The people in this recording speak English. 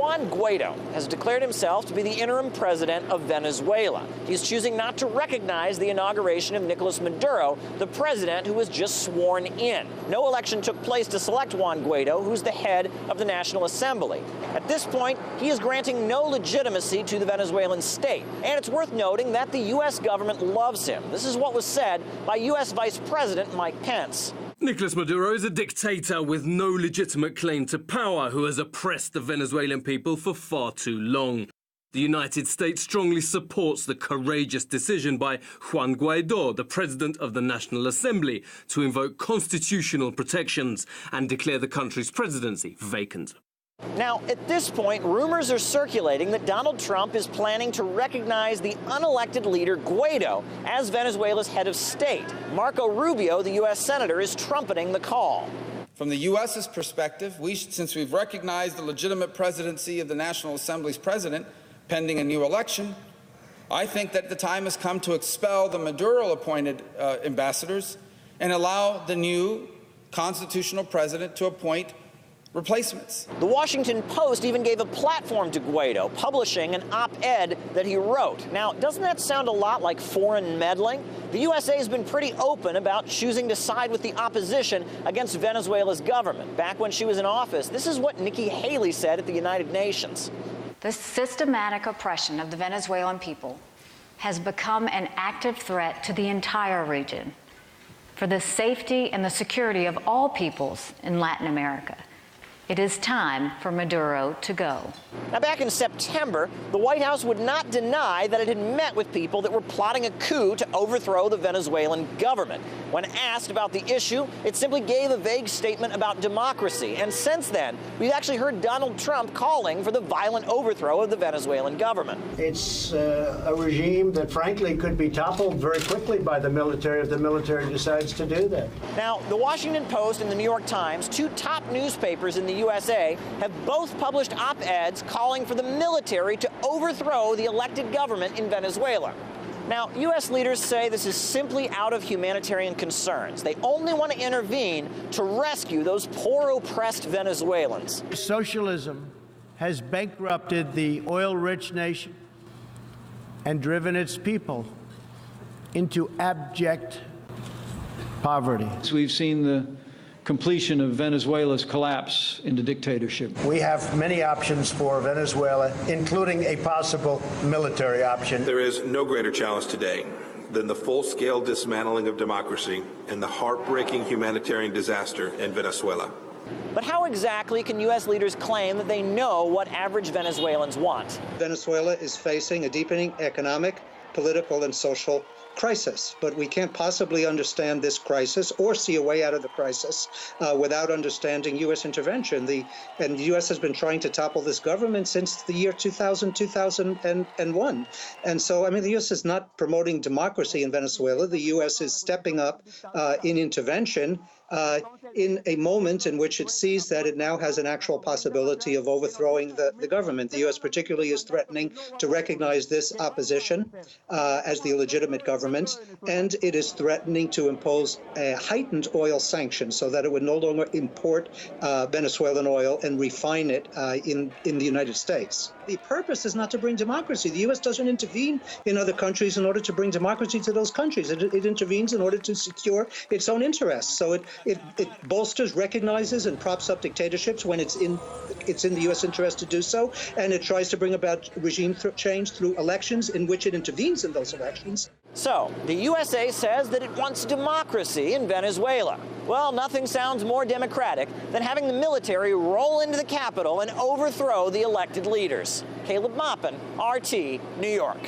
Juan Guaido has declared himself to be the interim president of Venezuela. He's choosing not to recognize the inauguration of Nicolas Maduro, the president who was just sworn in. No election took place to select Juan Guaido, who's the head of the National Assembly. At this point, he is granting no legitimacy to the Venezuelan state. And it's worth noting that the U.S. government loves him. This is what was said by U.S. Vice President Mike Pence. Nicolas Maduro is a dictator with no legitimate claim to power who has oppressed the Venezuelan people for far too long. The United States strongly supports the courageous decision by Juan Guaido, the president of the National Assembly, to invoke constitutional protections and declare the country's presidency vacant. Now, at this point, rumors are circulating that Donald Trump is planning to recognize the unelected leader Guaido as Venezuela's head of state. Marco Rubio, the U.S. senator, is trumpeting the call. From the U.S.'s perspective, since we've recognized the legitimate presidency of the National Assembly's president pending a new election, I think that the time has come to expel the Maduro-appointed ambassadors and allow the new constitutional president to appoint replacements. The Washington Post even gave a platform to Guaido, publishing an op-ed that he wrote. Now, doesn't that sound a lot like foreign meddling? The USA has been pretty open about choosing to side with the opposition against Venezuela's government. Back when she was in office, this is what Nikki Haley said at the United Nations. The systematic oppression of the Venezuelan people has become an active threat to the entire region for the safety and the security of all peoples in Latin America. It is time for Maduro to go. Now, back in September, the White House would not deny that it had met with people that were plotting a coup to overthrow the Venezuelan government. When asked about the issue, it simply gave a vague statement about democracy. And since then, we've actually heard Donald Trump calling for the violent overthrow of the Venezuelan government. It's a regime that, frankly, could be toppled very quickly by the military if the military decides to do that. Now, the Washington Post and the New York Times, two top newspapers in the USA, have both published op-eds calling for the military to overthrow the elected government in Venezuela. Now, U.S. leaders say this is simply out of humanitarian concerns. They only want to intervene to rescue those poor, oppressed Venezuelans. Socialism has bankrupted the oil-rich nation and driven its people into abject poverty. We've seen the completion of Venezuela's collapse into dictatorship. We have many options for Venezuela, including a possible military option. There is no greater challenge today than the full-scale dismantling of democracy and the heartbreaking humanitarian disaster in Venezuela. But how exactly can U.S. leaders claim that they know what average Venezuelans want? Venezuela is facing a deepening economic, political, and social crisis, but we can't possibly understand this crisis or see a way out of the crisis without understanding U.S. intervention. And the U.S. has been trying to topple this government since the year 2001. And so, I mean, the U.S. is not promoting democracy in Venezuela. The U.S. is stepping up in intervention in a moment in which it sees that it now has an actual possibility of overthrowing the government. The U.S. particularly is threatening to recognize this opposition as the illegitimate government, and it is threatening to impose a heightened oil sanction so that it would no longer import Venezuelan oil and refine it in the United States. The purpose is not to bring democracy. The U.S. doesn't intervene in other countries in order to bring democracy to those countries. It intervenes in order to secure its own interests. So it bolsters, recognizes, and props up dictatorships when it's in the U.S. interest to do so, and it tries to bring about regime change through elections in which it intervenes in those elections. So, the USA says that it wants democracy in Venezuela. Well, nothing sounds more democratic than having the military roll into the Capitol and overthrow the elected leaders. Caleb Maupin, RT, New York.